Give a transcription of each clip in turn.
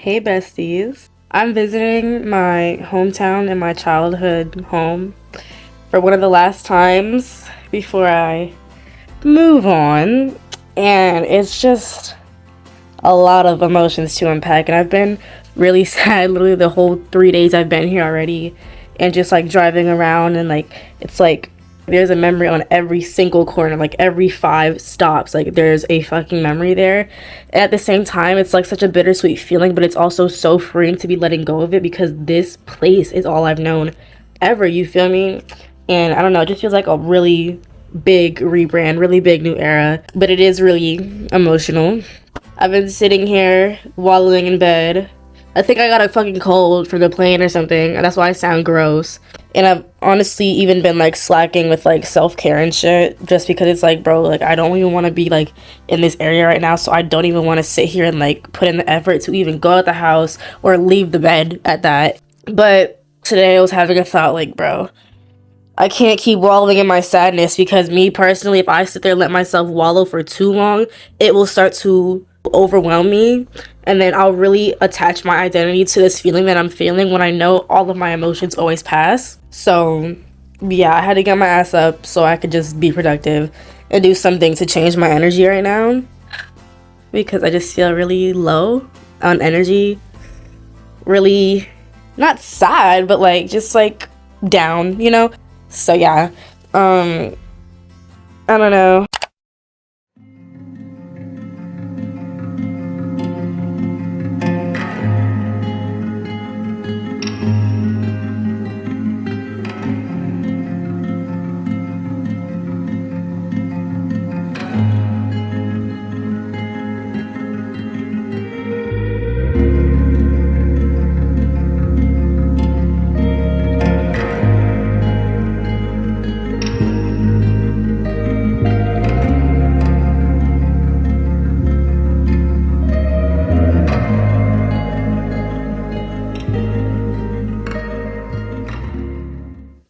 Hey besties. I'm visiting my hometown and my childhood home for one of the last times before I move on. And it's just a lot of emotions to unpack. And I've been really sad literally the whole 3 days I've been here already. And just like driving around and like, it's like there's a memory on every single corner, like every 5 stops, like there's a fucking memory there. And at the same time, it's like such a bittersweet feeling, but it's also so freeing to be letting go of it because this place is all I've known ever, you feel me? And I don't know, it just feels like a really big rebrand, really big new era, but it is really emotional. I've been sitting here wallowing in bed. I think I got a fucking cold from the plane or something, and that's why I sound gross. And I've honestly even been like slacking with like self-care and shit, just because it's like, bro, like I don't even want to be like in this area right now, so I don't even want to sit here and like put in the effort to even go out the house or leave the bed at that. But today I was having a thought like, bro, I can't keep wallowing in my sadness, because me personally, if I sit there and let myself wallow for too long, it will start to overwhelm me, and then I'll really attach my identity to this feeling that I'm feeling when I know all of my emotions always pass. So yeah, I had to get my ass up so I could just be productive and do something to change my energy right now, because I just feel really low on energy, really not sad, but like just like down, you know? So yeah, I don't know.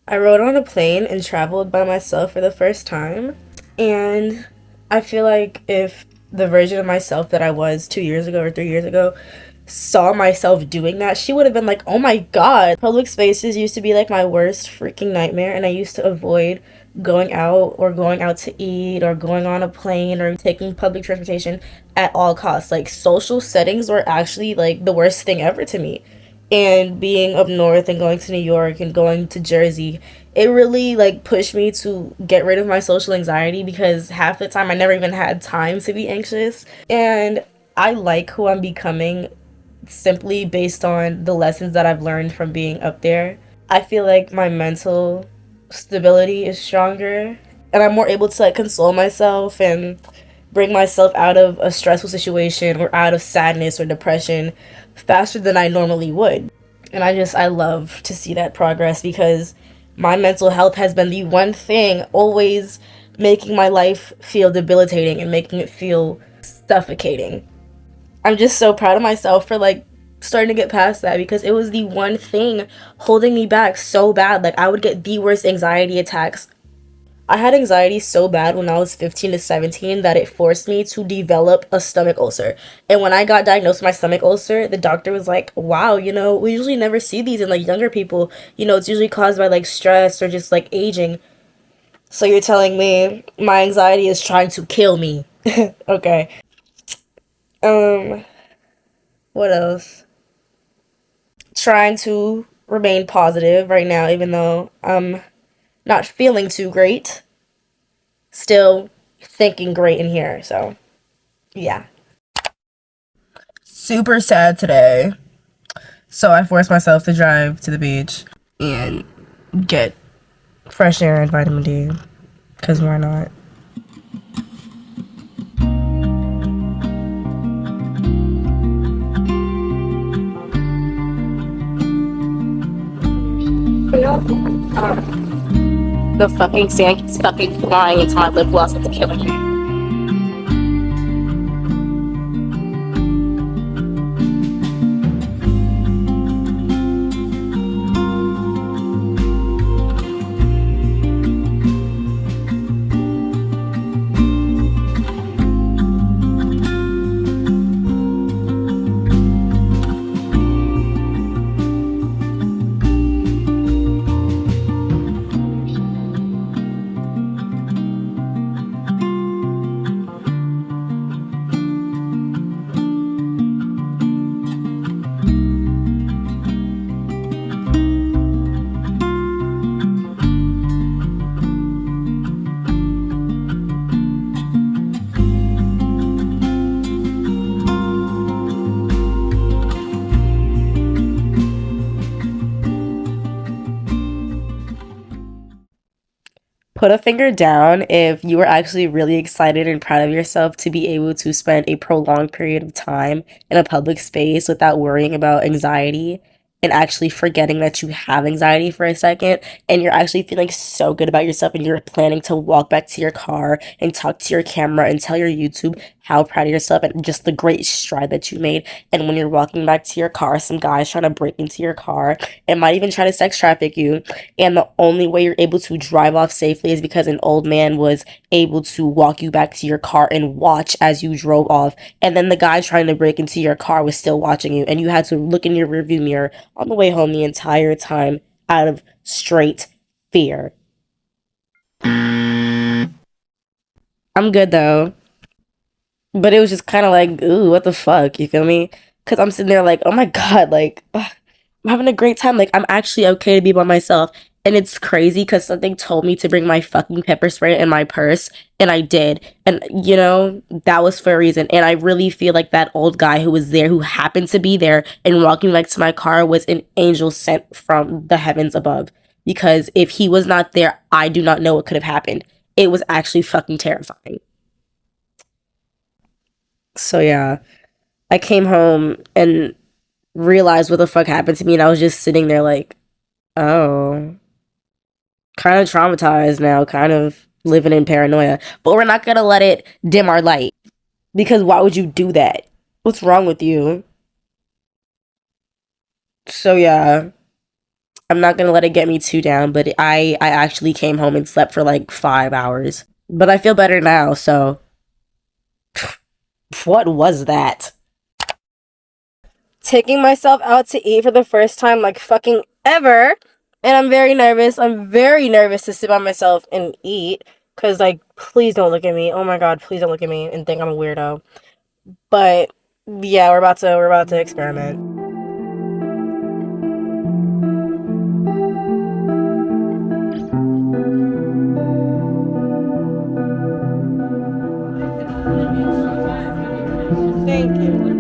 I rode on a plane and traveled by myself for the first time. And I feel like if the version of myself that I was 2 years ago or 3 years ago saw myself doing that, she would have been like, oh my god. Public spaces used to be like my worst freaking nightmare, and I used to avoid going out or going out to eat or going on a plane or taking public transportation at all costs. Like social settings were actually like the worst thing ever to me. And being up north and going to New York and going to Jersey, it really like pushed me to get rid of my social anxiety, because half the time I never even had time to be anxious. And I like who I'm becoming simply based on the lessons that I've learned from being up there. I feel like my mental stability is stronger, and I'm more able to like console myself and bring myself out of a stressful situation or out of sadness or depression faster than I normally would. And I love to see that progress, because my mental health has been the one thing always making my life feel debilitating and making it feel suffocating. I'm just so proud of myself for like starting to get past that, because it was the one thing holding me back so bad. Like I would get the worst anxiety attacks. I had anxiety so bad when I was 15 to 17 that it forced me to develop a stomach ulcer. And when I got diagnosed with my stomach ulcer, the doctor was like, wow, we usually never see these in like younger people. It's usually caused by like stress or just like aging. So you're telling me my anxiety is trying to kill me. Okay. What else? Trying to remain positive right now, even though I'm not feeling too great. Still thinking great in here, so yeah. Super sad today. So I forced myself to drive to the beach and get fresh air and vitamin D, because why not? The fucking sand keeps fucking flying into my lip gloss. It's killing me. Put a finger down if you were actually really excited and proud of yourself to be able to spend a prolonged period of time in a public space without worrying about anxiety and actually forgetting that you have anxiety for a second, and you're actually feeling so good about yourself and you're planning to walk back to your car and talk to your camera and tell your YouTube how proud of yourself and just the great stride that you made. And when you're walking back to your car, some guy's trying to break into your car and might even try to sex traffic you, and the only way you're able to drive off safely is because an old man was able to walk you back to your car and watch as you drove off. And then the guy trying to break into your car was still watching you, and you had to look in your rearview mirror on the way home the entire time out of straight fear. I'm good though. But it was just kind of like, ooh, what the fuck? You feel me? Because I'm sitting there like, oh my God, like, ugh, I'm having a great time. Like, I'm actually okay to be by myself. And it's crazy because something told me to bring my fucking pepper spray in my purse. And I did. And, that was for a reason. And I really feel like that old guy who was there, who happened to be there and walking back to my car, was an angel sent from the heavens above. Because if he was not there, I do not know what could have happened. It was actually fucking terrifying. So, yeah. I came home and realized what the fuck happened to me, and I was just sitting there like, oh, kind of traumatized now, kind of living in paranoia. But we're not gonna let it dim our light, because why would you do that? What's wrong with you? So yeah, I'm not gonna let it get me too down. But I actually came home and slept for like 5 hours. But I feel better now. So what was that? Taking myself out to eat for the first time, like fucking ever. And I'm very nervous. I'm very nervous to sit by myself and eat. Cause like, please don't look at me. Oh my God, please don't look at me and think I'm a weirdo. But yeah, we're about to experiment. Thank you.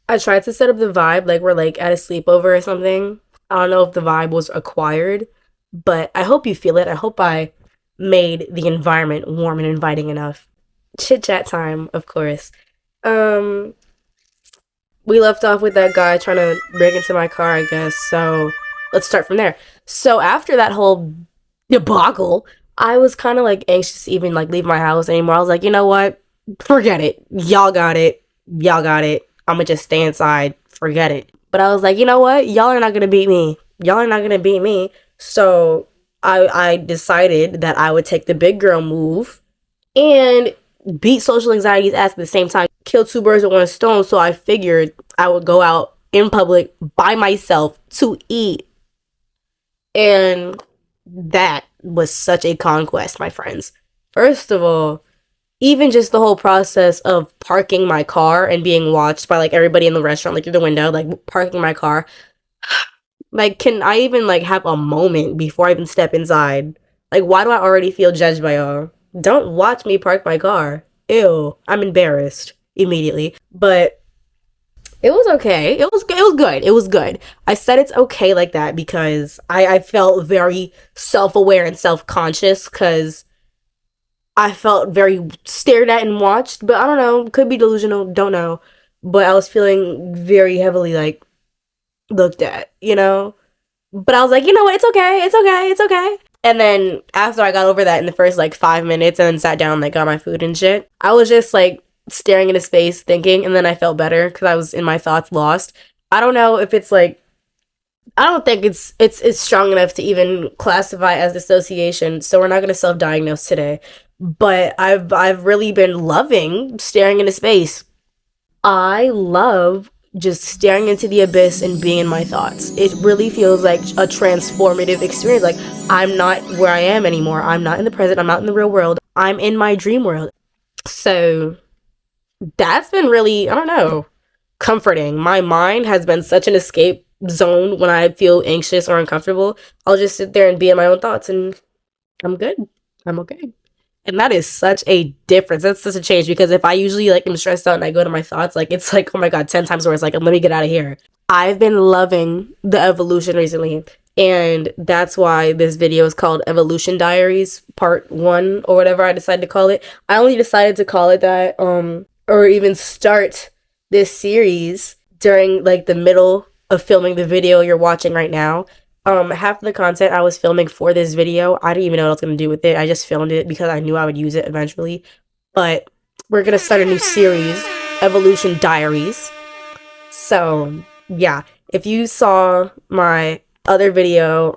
I tried to set up the vibe like we're like at a sleepover or something. I don't know if the vibe was acquired, but I hope you feel it. I hope I made the environment warm and inviting enough. Chit chat time, of course. Um, we left off with that guy trying to break into my car, I guess. So let's start from there. So after that whole debacle, I was kind of like anxious to even like leave my house anymore. I was like, you know what? Forget it. Y'all got it. Y'all got it. I'm gonna just stay inside. Forget it. But I was like, you know what? Y'all are not gonna beat me. Y'all are not gonna beat me. So I decided that I would take the big girl move and beat social anxiety's ass at the same time. Kill two birds with one stone. So I figured I would go out in public by myself to eat. And that was such a conquest, my friends. First of all, even just the whole process of parking my car and being watched by like everybody in the restaurant, like through the window, like parking my car. Like, can I even like have a moment before I even step inside? Like, why do I already feel judged by y'all? Don't watch me park my car. Ew, I'm embarrassed immediately. But it was okay. It was good. It was good. I said it's okay like that because I felt very self aware and self conscious because I felt very stared at and watched. But I don't know. Could be delusional. Don't know. But I was feeling very heavily like looked at, you know? But I was like, you know what? It's okay. It's okay. It's okay. And then after I got over that in the first like 5 minutes and then sat down, like got my food and shit, I was just like staring into space thinking. And then I felt better because I was in my thoughts lost. I don't know if it's like, I don't think it's strong enough to even classify as dissociation. So we're not going to self-diagnose today. But I've really been loving staring into space. I love just staring into the abyss and being in my thoughts. It really feels like a transformative experience. Like, I'm not where I am anymore. I'm not in the present. I'm not in the real world. I'm in my dream world. So that's been really, I don't know, comforting. My mind has been such an escape zone when I feel anxious or uncomfortable. I'll just sit there and be in my own thoughts and I'm good. I'm okay. And that is such a difference. That's such a change because if I usually like am stressed out and I go to my thoughts, like it's like, oh my god, 10 times worse. Like, let me get out of here. I've been loving the evolution recently. And that's why this video is called Evolution Diaries Part 1 or whatever I decided to call it. I only decided to call it that, or even start this series during like the middle of filming the video you're watching right now. Half of the content I was filming for this video, I didn't even know what I was going to do with it. I just filmed it because I knew I would use it eventually. But we're going to start a new series, Evolution Diaries. So, yeah. If you saw my other video,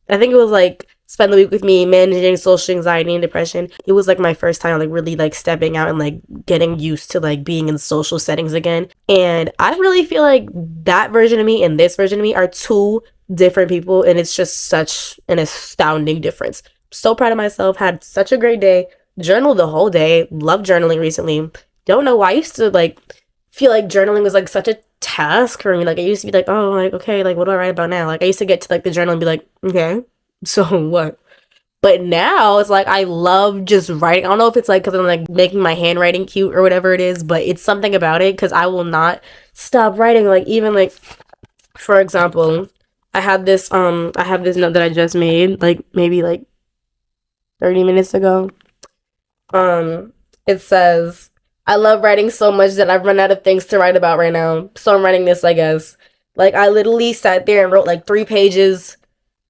I think it was like spend the week with me managing social anxiety and depression. It was like my first time like really like stepping out and like getting used to like being in social settings again. And I really feel like that version of me and this version of me are two different people, and it's just such an astounding difference. So proud of myself. Had such a great day. Journaled the whole day. Love journaling recently. Don't know why I used to like feel like journaling was like such a task for me. Like, I used to be like, oh, like, okay, like, what do I write about now? Like, I used to get to like the journal and be like, okay, so what? But now it's like I love just writing. I don't know if it's like because I'm like making my handwriting cute or whatever it is, but it's something about it because I will not stop writing. Like, even like, for example, I have this note that I just made like maybe like 30 minutes ago. It says, I love writing so much that I've run out of things to write about right now. So I'm writing this, I guess. Like, I literally sat there and wrote like 3 pages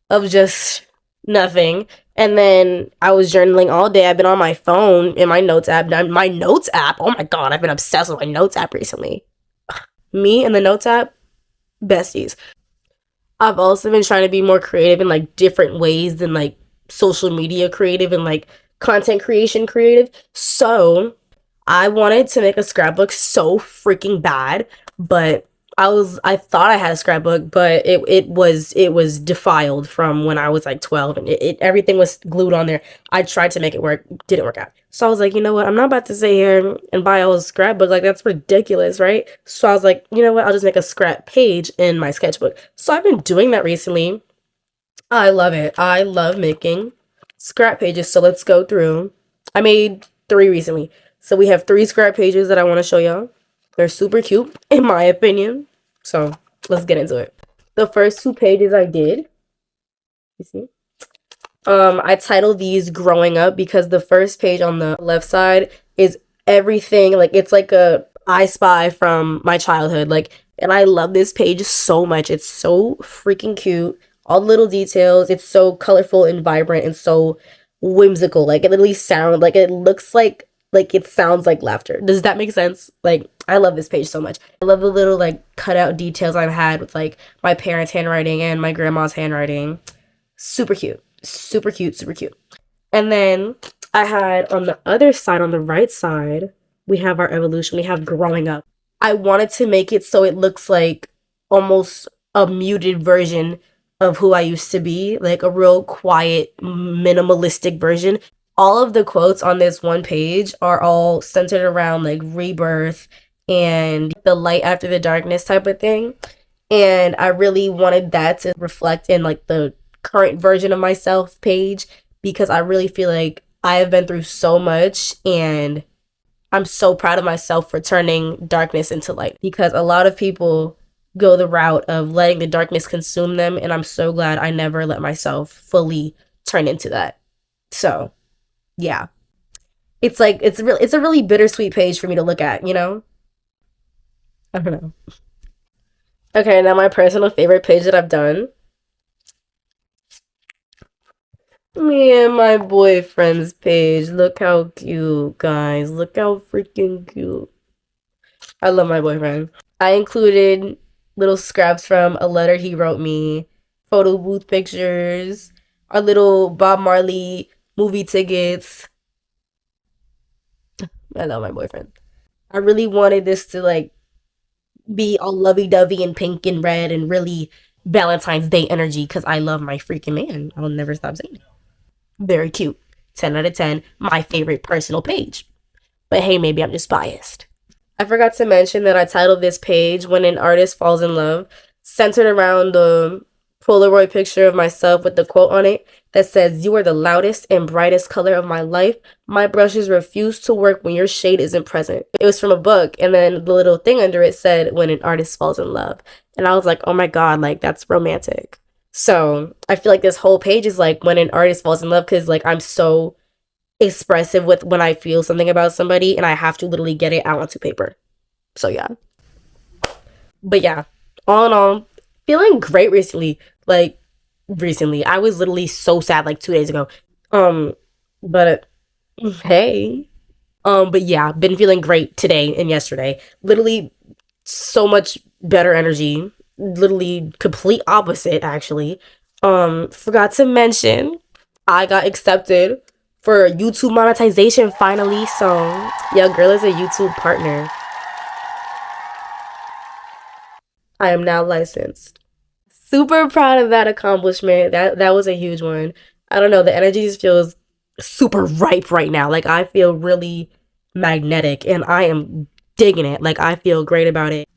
of just nothing. And then I was journaling all day. I've been on my phone in my notes app. My notes app, oh my god, I've been obsessed with my notes app recently. Me and the notes app, besties. I've also been trying to be more creative in like different ways than like social media creative and like content creation creative. So I wanted to make a scrapbook so freaking bad, but I thought I had a scrapbook, but it was defiled from when I was like 12 and it everything was glued on there. I tried to make it work, didn't work out. So I was like, you know what? I'm not about to sit here and buy a whole scrapbook. Like, that's ridiculous, right? So I was like, you know what? I'll just make a scrap page in my sketchbook. So I've been doing that recently. I love it. I love making scrap pages. So let's go through. I made 3 recently. So we have 3 scrap pages that I want to show y'all. They're super cute, in my opinion. So let's get into it. The first 2 pages I did, you see? I titled these Growing Up because the first page on the left side is everything. Like, it's like a I Spy from my childhood. Like, and I love this page so much. It's so freaking cute. All the little details. It's so colorful and vibrant and so whimsical. Like, it literally sounds like it looks like it sounds like laughter. Does that make sense? Like, I love this page so much. I love the little like cutout details I've had with like my parents' handwriting and my grandma's handwriting. Super cute. Super cute, super cute. And then I had on the other side, on the right side, we have our evolution. We have growing up. I wanted to make it so it looks like almost a muted version of who I used to be, like a real quiet, minimalistic version. All of the quotes on this one page are all centered around like rebirth and the light after the darkness type of thing. And I really wanted that to reflect in like the current version of myself page because I really feel like I have been through so much and I'm so proud of myself for turning darkness into light because a lot of people go the route of letting the darkness consume them, and I'm so glad I never let myself fully turn into that. So yeah, it's like it's a really bittersweet page for me to look at, you know. I don't know. Okay, now my personal favorite page that I've done. Me and my boyfriend's page. Look how cute, guys. Look how freaking cute. I love my boyfriend. I included little scraps from a letter he wrote me, photo booth pictures, our little Bob Marley movie tickets. I love my boyfriend. I really wanted this to like be all lovey dovey and pink and red and really Valentine's Day energy because I love my freaking man. I'll never stop saying it. Very cute. 10 out of 10. My favorite personal page. But hey, maybe I'm just biased. I forgot to mention that I titled this page When an Artist Falls in Love, centered around the Polaroid picture of myself with the quote on it that says, "You are the loudest and brightest color of my life. My brushes refuse to work when your shade isn't present." It was from a book, and then the little thing under it said, "When an artist falls in love." And I was like, oh my God, like that's romantic. So I feel like this whole page is like when an artist falls in love because like I'm so expressive with when I feel something about somebody and I have to literally get it out onto paper. So yeah. But yeah, all in all, feeling great recently. Like recently. I was literally so sad like 2 days ago. Um but hey. But yeah, been feeling great today and yesterday. Literally so much better energy. Literally complete opposite actually. Forgot to mention I got accepted for YouTube monetization finally. So yeah, girl is a YouTube partner. I am now licensed. Super proud of that accomplishment. That was a huge one. I don't know, the energy just feels super ripe right now. Like I feel really magnetic and I am digging it. Like I feel great about it.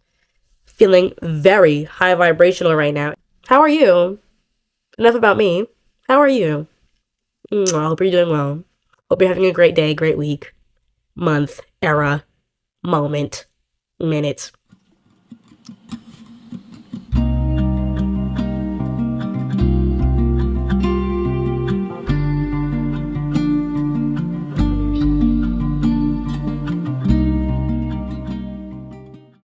Feeling very high vibrational right now. How are you? Enough about me. How are you? I hope you're doing well. Hope you're having a great day, great week, month, era, moment, minute.